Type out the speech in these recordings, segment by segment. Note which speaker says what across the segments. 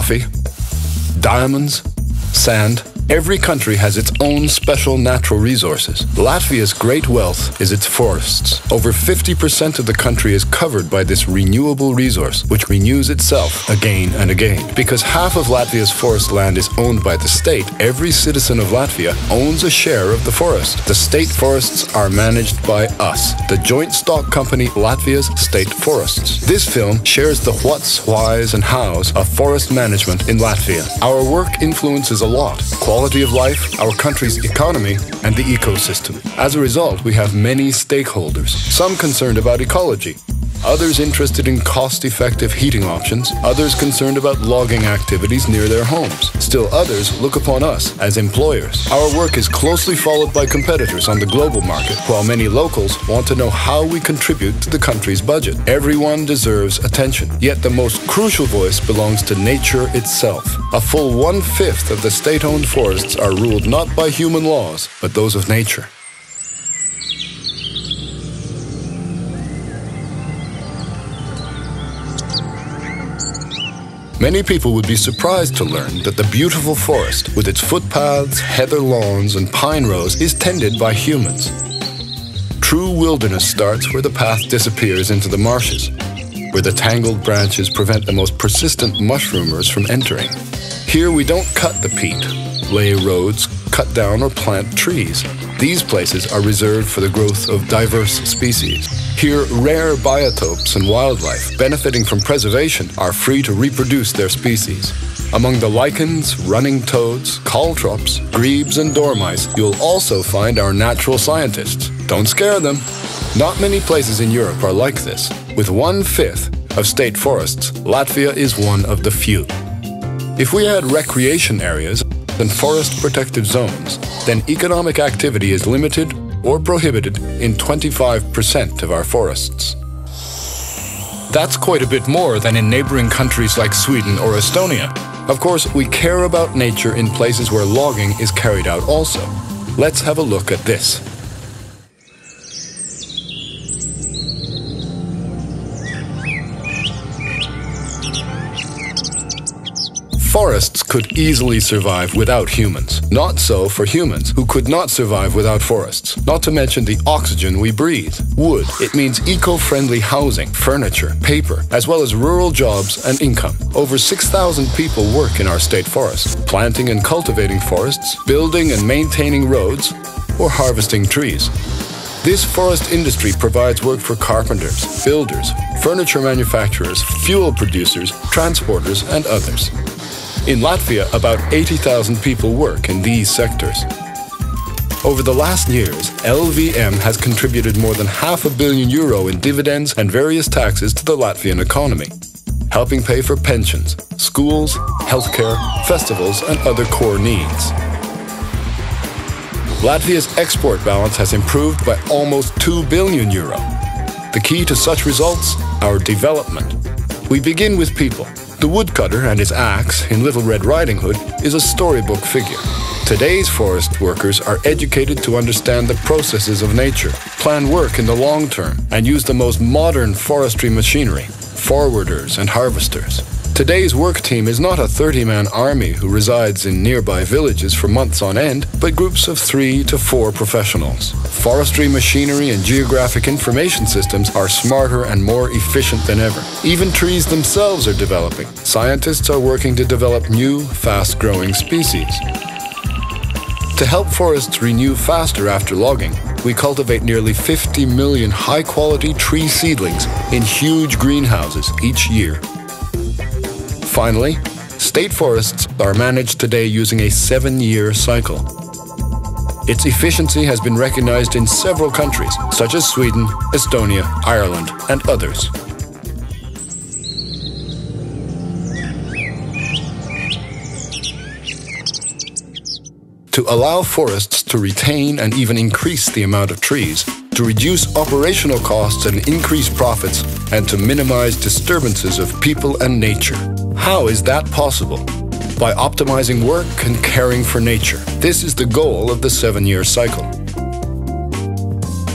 Speaker 1: coffee, diamonds, sand. Every country has its own special natural resources. Latvia's great wealth is its forests. Over 50% of the country is covered by this renewable resource, which renews itself again and again. Because half of Latvia's forest land is owned by the state, every citizen of Latvia owns a share of the forest. The state forests are managed by us, the joint stock company Latvia's State Forests. This film shares the whats, whys, and hows of forest management in Latvia. Our work influences a lot. Quality of life, our country's economy, and the ecosystem. As a result, we have many stakeholders, some concerned about ecology, others interested in cost-effective heating options, others concerned about logging activities near their homes. Still others look upon us as employers. Our work is closely followed by competitors on the global market, while many locals want to know how we contribute to the country's budget. Everyone deserves attention, yet the most crucial voice belongs to nature itself. A full 1/5 of the state-owned forests are ruled not by human laws, but those of nature. Many people would be surprised to learn that the beautiful forest, with its footpaths, heather lawns, and pine rows, is tended by humans. True wilderness starts where the path disappears into the marshes, where the tangled branches prevent the most persistent mushroomers from entering. Here we don't cut the peat, lay roads, cut down or plant trees. These places are reserved for the growth of diverse species. Here, rare biotopes and wildlife, benefiting from preservation, are free to reproduce their species. Among the lichens, running toads, caltrops, grebes, and dormice, you'll also find our natural scientists. Don't scare them. Not many places in Europe are like this. With 1/5 of state forests, Latvia is one of the few. If we had recreation areas and forest protective zones, then economic activity is limited or prohibited in 25% of our forests. That's quite a bit more than in neighboring countries like Sweden or Estonia. Of course, we care about nature in places where logging is carried out also. Let's have a look at this. Forests could easily survive without humans. Not so for humans, who could not survive without forests. Not to mention the oxygen we breathe. Wood, it means eco-friendly housing, furniture, paper, as well as rural jobs and income. Over 6,000 people work in our state forests, planting and cultivating forests, building and maintaining roads, or harvesting trees. This forest industry provides work for carpenters, builders, furniture manufacturers, fuel producers, transporters, and others. In Latvia, about 80,000 people work in these sectors. Over the last years, LVM has contributed more than €500 million in dividends and various taxes to the Latvian economy, helping pay for pensions, schools, healthcare, festivals, and other core needs. Latvia's export balance has improved by almost €2 billion. The key to such results? Our development. We begin with people. The woodcutter and his axe in Little Red Riding Hood is a storybook figure. Today's forest workers are educated to understand the processes of nature, plan work in the long term, and use the most modern forestry machinery, forwarders and harvesters. Today's work team is not a 30-man army who resides in nearby villages for months on end, but groups of 3 to 4 professionals. Forestry machinery and geographic information systems are smarter and more efficient than ever. Even trees themselves are developing. Scientists are working to develop new, fast-growing species. To help forests renew faster after logging, we cultivate nearly 50 million high-quality tree seedlings in huge greenhouses each year. Finally, state forests are managed today using a 7-year cycle. Its efficiency has been recognized in several countries, such as Sweden, Estonia, Ireland, and others. To allow forests to retain and even increase the amount of trees, to reduce operational costs and increase profits, and to minimize disturbances of people and nature. How is that possible? By optimizing work and caring for nature. This is the goal of the 7-year cycle.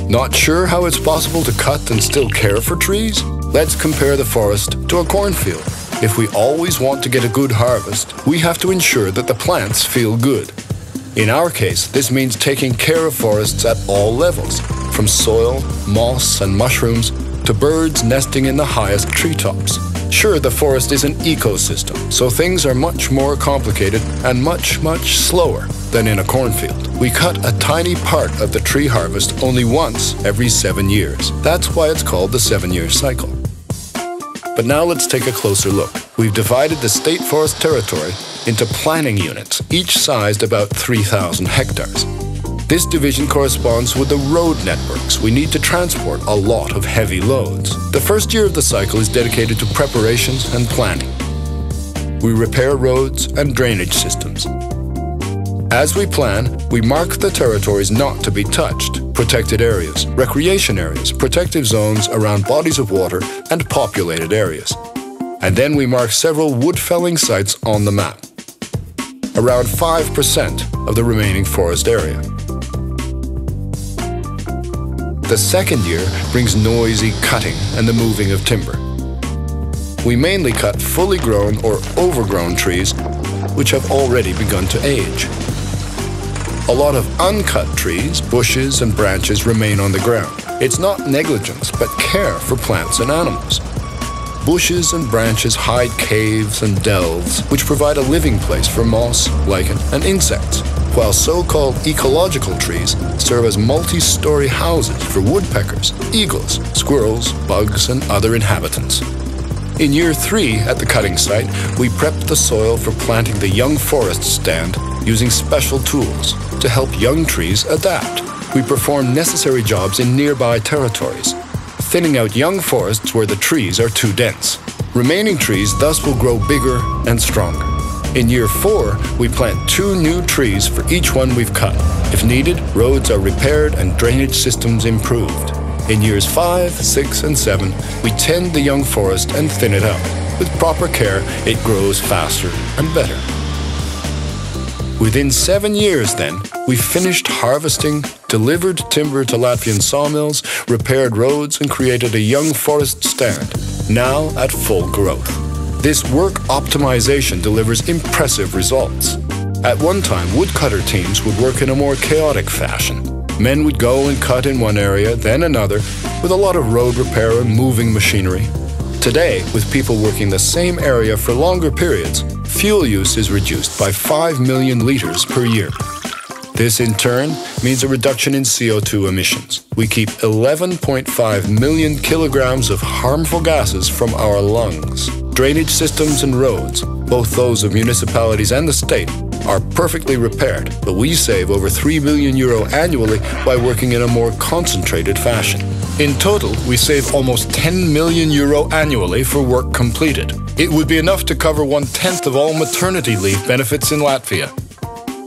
Speaker 1: Not sure how it's possible to cut and still care for trees? Let's compare the forest to a cornfield. If we always want to get a good harvest, we have to ensure that the plants feel good. In our case, this means taking care of forests at all levels, from soil, moss and mushrooms, to birds nesting in the highest treetops. Sure, the forest is an ecosystem, so things are much more complicated and much slower than in a cornfield. We cut a tiny part of the tree harvest only once every 7 years. That's why it's called the 7-year cycle. But now let's take a closer look. We've divided the state forest territory into planning units, each sized about 3,000 hectares. This division corresponds with the road networks we need to transport a lot of heavy loads. The first year of the cycle is dedicated to preparations and planning. We repair roads and drainage systems. As we plan, we mark the territories not to be touched, protected areas, recreation areas, protective zones around bodies of water, and populated areas. And then we mark several wood felling sites on the map. Around 5% of the remaining forest area. The second year brings noisy cutting and the moving of timber. We mainly cut fully grown or overgrown trees which have already begun to age. A lot of uncut trees, bushes and branches remain on the ground. It's not negligence, but care for plants and animals. Bushes and branches hide caves and dells, which provide a living place for moss, lichen and insects, while so-called ecological trees serve as multi-story houses for woodpeckers, eagles, squirrels, bugs and other inhabitants. In year 3 at the cutting site, we prepped the soil for planting the young forest stand using special tools to help young trees adapt. We perform necessary jobs in nearby territories, thinning out young forests where the trees are too dense. Remaining trees thus will grow bigger and stronger. In year 4, we plant 2 new trees for each one we've cut. If needed, roads are repaired and drainage systems improved. In years 5, 6, and 7, we tend the young forest and thin it out. With proper care, it grows faster and better. Within 7 years, then, we finished harvesting, delivered timber to Latvian sawmills, repaired roads, and created a young forest stand, now at full growth. This work optimization delivers impressive results. At one time, woodcutter teams would work in a more chaotic fashion. Men would go and cut in one area, then another, with a lot of road repair and moving machinery. Today, with people working the same area for longer periods, fuel use is reduced by 5 million liters per year. This, in turn, means a reduction in CO2 emissions. We keep 11.5 million kilograms of harmful gases from our lungs. Drainage systems and roads, both those of municipalities and the state, are perfectly repaired, but we save over €3 million annually by working in a more concentrated fashion. In total, we save almost €10 million annually for work completed. It would be enough to cover 1/10 of all maternity leave benefits in Latvia.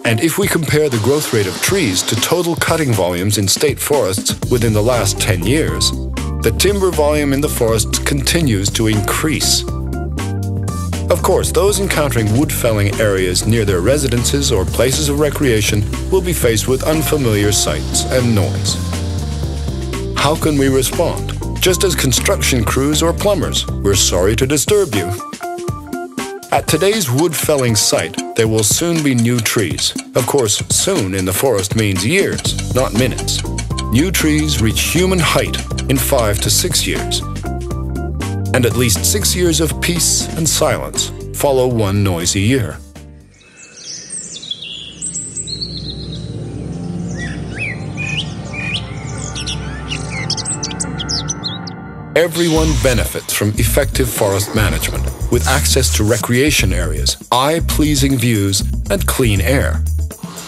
Speaker 1: And if we compare the growth rate of trees to total cutting volumes in state forests within the last 10 years, the timber volume in the forests continues to increase. Of course, those encountering wood-felling areas near their residences or places of recreation will be faced with unfamiliar sights and noise. How can we respond? Just as construction crews or plumbers, we're sorry to disturb you. At today's wood-felling site, there will soon be new trees. Of course, soon in the forest means years, not minutes. New trees reach human height in 5 to 6 years. And at least 6 years of peace and silence follow one noisy year. Everyone benefits from effective forest management, with access to recreation areas, eye-pleasing views, and clean air.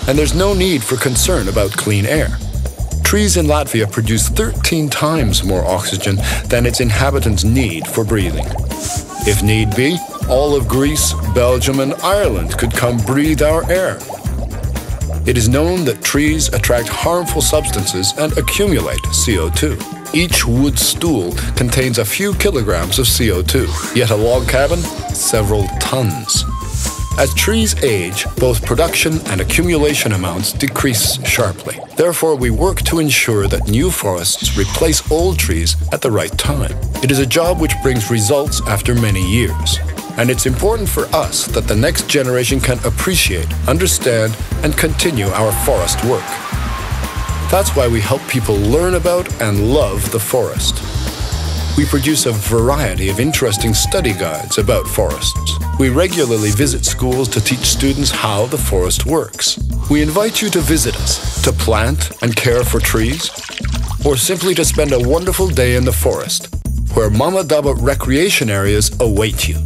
Speaker 1: And there's no need for concern about clean air. Trees in Latvia produce 13 times more oxygen than its inhabitants need for breathing. If need be, all of Greece, Belgium, and Ireland could come breathe our air. It is known that trees attract harmful substances and accumulate CO2. Each wood stool contains a few kilograms of CO2, yet a log cabin, several tons. As trees age, both production and accumulation amounts decrease sharply. Therefore, we work to ensure that new forests replace old trees at the right time. It is a job which brings results after many years. And it's important for us that the next generation can appreciate, understand, and continue our forest work. That's why we help people learn about and love the forest. We produce a variety of interesting study guides about forests. We regularly visit schools to teach students how the forest works. We invite you to visit us, to plant and care for trees, or simply to spend a wonderful day in the forest, where Mama Daba recreation areas await you.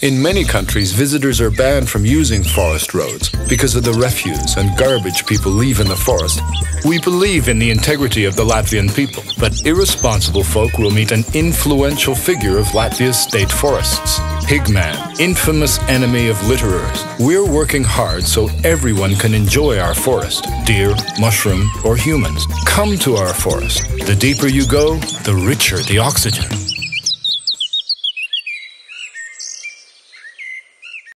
Speaker 1: In many countries, visitors are banned from using forest roads because of the refuse and garbage people leave in the forest. We believe in the integrity of the Latvian people, but irresponsible folk will meet an influential figure of Latvia's state forests. Pigman, infamous enemy of litterers. We're working hard so everyone can enjoy our forest, deer, mushroom, or humans. Come to our forest. The deeper you go, the richer the oxygen.